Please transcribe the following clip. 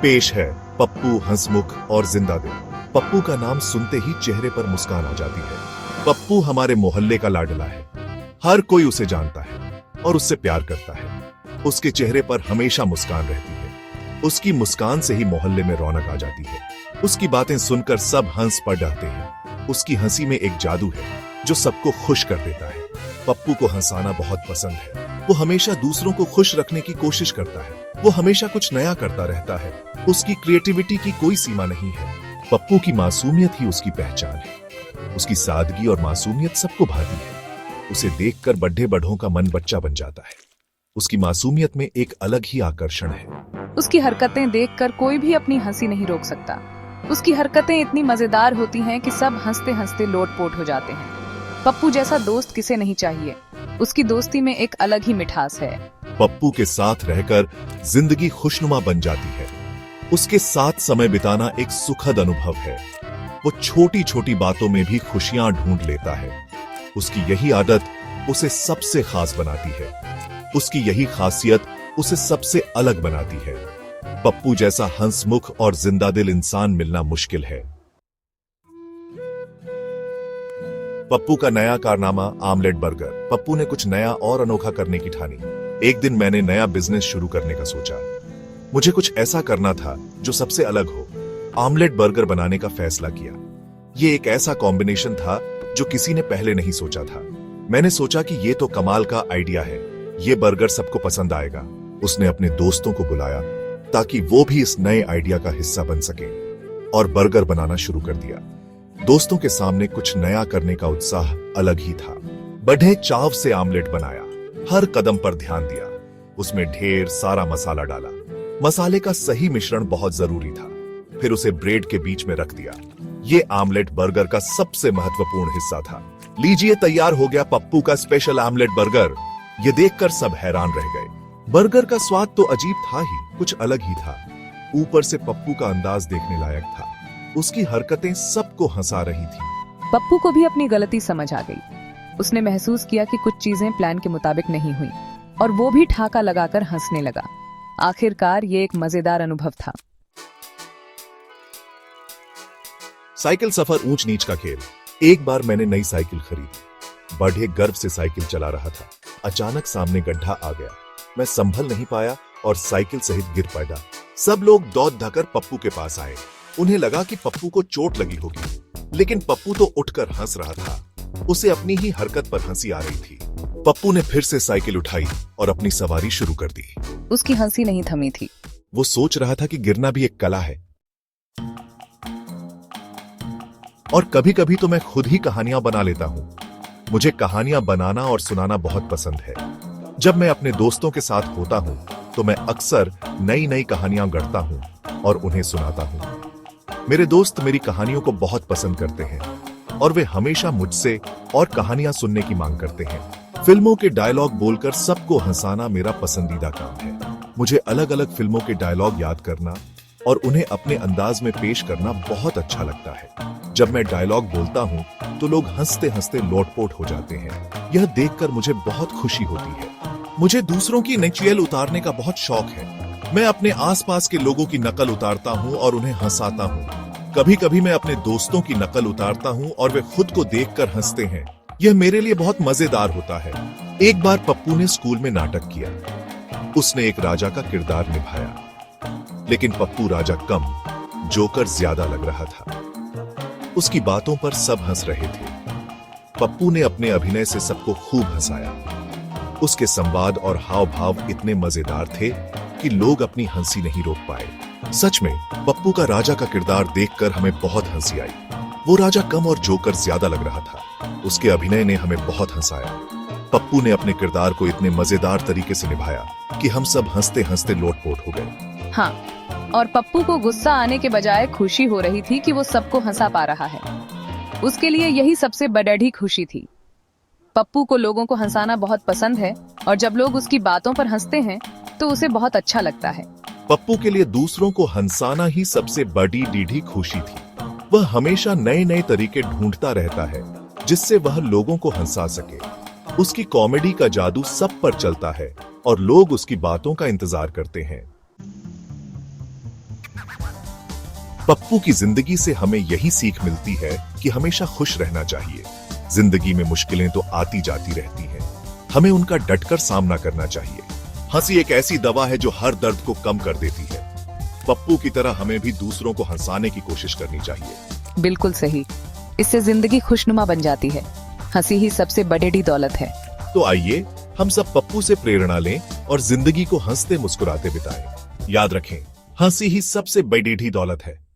पेश है पप्पू हंसमुख और जिंदादिल। पप्पू का नाम सुनते ही चेहरे पर मुस्कान आ जाती है। पप्पू हमारे मोहल्ले का लाडला है। हर कोई उसे जानता है और उससे प्यार करता है। उसके चेहरे पर हमेशा मुस्कान रहती है। उसकी मुस्कान से ही मोहल्ले में रौनक आ जाती है। उसकी बातें सुनकर सब हंस पड़ते हैं। उसकी हंसी में एक जादू है जो सबको खुश कर देता है। पप्पू को हंसाना बहुत पसंद है। वो हमेशा दूसरों को खुश रखने की कोशिश करता है। वो हमेशा कुछ नया करता रहता है। उसकी क्रिएटिविटी की कोई सीमा नहीं है। पप्पू की मासूमियत ही उसकी पहचान है। उसकी सादगी और मासूमियत सबको भाती है। उसे देखकर बड्ढे बड़ों का मन बच्चा बन जाता है। उसकी मासूमियत में एक अलग ही आकर्षण है। उसकी हरकतें देखकर कोई भी अपनी हंसी नहीं रोक सकता। उसकी हरकतें इतनी मजेदार होती हैं कि सब हंसते हंसते लोटपोट हो जाते हैं। पप्पू जैसा दोस्त किसे नहीं चाहिए। उसकी दोस्ती में एक अलग ही मिठास है। पप्पू के साथ रहकर जिंदगी खुशनुमा बन जाती है। उसके साथ समय बिताना एक सुखद अनुभव है। वो छोटी छोटी बातों में भी खुशियां ढूंढ लेता है। उसकी यही आदत उसे सबसे खास बनाती है। उसकी यही खासियत उसे सबसे अलग बनाती है। पप्पू जैसा हंसमुख और जिंदादिल इंसान मिलना मुश्किल है। पप्पू का नया कारनामा आमलेट बर्गर। पप्पू ने कुछ नया और अनोखा करने की ठानी। एक दिन मैंने नया बिजनेस शुरू करने का सोचा। मुझे कुछ ऐसा करना था जो सबसे अलग हो। आमलेट बर्गर बनाने का फैसला किया। ये एक ऐसा कॉम्बिनेशन था जो किसी ने पहले नहीं सोचा था। मैंने सोचा कि ये तो कमाल का आइडिया है। ये बर्गर सबको पसंद आएगा। उसने अपने दोस्तों को बुलाया ताकि वो भी इस नए आइडिया का हिस्सा बन सके और बर्गर बनाना शुरू कर दिया। दोस्तों के सामने कुछ नया करने का उत्साह अलग ही था। बड़े चाव से आमलेट बनाया। हर कदम पर ध्यान दिया। उसमें ढेर सारा मसाला डाला। मसाले का सही मिश्रण बहुत जरूरी था। फिर उसे ब्रेड के बीच में रख दिया। ये आमलेट बर्गर का सबसे महत्वपूर्ण हिस्सा था। लीजिए, तैयार हो गया पप्पू का स्पेशल आमलेट बर्गर। ये देखकर सब हैरान रह गए। बर्गर का स्वाद तो अजीब था ही, कुछ अलग ही था। ऊपर से पप्पू का अंदाज देखने लायक था। उसकी हरकतें सबको हंसा रही थी। पप्पू को भी अपनी गलती समझ आ गई। उसने महसूस किया कि कुछ चीजें प्लान के मुताबिक नहीं हुई और वो भी ठाका लगाकर हंसने लगा। आखिरकार ये एक मजेदार अनुभव था। साइकिल सफर ऊंच नीच का खेल। एक बार मैंने नई साइकिल खरीदी। बढ़े गर्व से साइकिल चला रहा था। अचानक सामने गड्ढा आ गया। मैं संभल नहीं पाया और साइकिल सहित गिर पड़ा। सब लोग दौड़ धकर पप्पू के पास आए। उन्हें लगा कि पप्पू को चोट लगी होगी, लेकिन पप्पू तो उठकर हंस रहा था। उसे अपनी ही हरकत पर हंसी आ रही थी। पप्पू ने फिर से साइकिल उठाई और अपनी सवारी शुरू कर दी। उसकी हंसी नहीं थमी थी। वो सोच रहा था कि गिरना भी एक कला है और कभी कभी तो मैं खुद ही कहानियां बना लेता हूं। मुझे कहानियां बनाना और सुनाना बहुत पसंद है। जब मैं अपने दोस्तों के साथ होता हूं तो मैं अक्सर नई नई कहानियां गढ़ता हूं और उन्हें सुनाता हूं। मेरे दोस्त मेरी कहानियों को बहुत पसंद करते हैं और वे हमेशा मुझसे और कहानियां सुनने की मांग करते हैं। फिल्मों के डायलॉग बोलकर सबको हंसाना मेरा पसंदीदा काम है। मुझे अलग अलग फिल्मों के डायलॉग याद करना और उन्हें अपने अंदाज में पेश करना बहुत अच्छा लगता है। जब मैं डायलॉग बोलता हूं तो लोग हंसते हंसते लोटपोट हो जाते हैं। यह देखकर मुझे बहुत खुशी होती है। मुझे दूसरों की नचुएल उतारने का बहुत शौक है। मैं अपने आसपास के लोगों की नकल उतारता हूं और उन्हें हंसाता हूं। कभी कभी मैं अपने दोस्तों की नकल उतारता हूं और वे खुद को देखकर हंसते हैं। यह मेरे लिए बहुत मजेदार होता है। एक बार पप्पू ने स्कूल में नाटक किया। उसने एक राजा का किरदार निभाया, लेकिन पप्पू राजा कम, जोकर ज्यादा लग रहा था। उसकी बातों पर सब हंस रहे थे। पप्पू ने अपने अभिनय से सबको खूब हंसाया। उसके संवाद और हाव भाव इतने मजेदार थे कि लोग अपनी हंसी नहीं रोक पाए। सच में पप्पू का राजा का किरदार देखकर हमें बहुत हंसी आई। वो राजा कम और जोकर ज्यादा लग रहा था। उसके अभिनय ने हमें बहुत हंसाया। पप्पू ने अपने किरदार को इतने मजेदार तरीके से निभाया कि हम सब हंसते हंसते लोटपोट हो गए। हाँ, और पप्पू को गुस्सा आने के बजाय खुशी हो रही थी कि वो सबको हंसा पा रहा है। उसके लिए यही सबसे बड़ी खुशी थी। पप्पू को लोगों को हंसाना बहुत पसंद है और जब लोग उसकी बातों पर हंसते हैं तो उसे बहुत अच्छा लगता है। पप्पू के लिए दूसरों को हंसाना ही सबसे बड़ी डीढ़ी खुशी थी। वह हमेशा नए नए तरीके ढूंढता रहता है जिससे वह लोगों को हंसा सके। उसकी कॉमेडी का जादू सब पर चलता है और लोग उसकी बातों का इंतजार करते हैं। पप्पू की जिंदगी से हमें यही सीख मिलती है कि हमेशा खुश रहना चाहिए। जिंदगी में मुश्किलें तो आती जाती रहती हैं, हमें उनका डटकर सामना करना चाहिए। हंसी एक ऐसी दवा है जो हर दर्द को कम कर देती है। पप्पू की तरह हमें भी दूसरों को हंसाने की कोशिश करनी चाहिए। बिल्कुल सही, इससे जिंदगी खुशनुमा बन जाती है। हंसी ही सबसे बड़ी दौलत है। तो आइए हम सब पप्पू से प्रेरणा लें और जिंदगी को हंसते मुस्कुराते बिताएं। याद रखें, हंसी ही सबसे बड़ी दौलत है।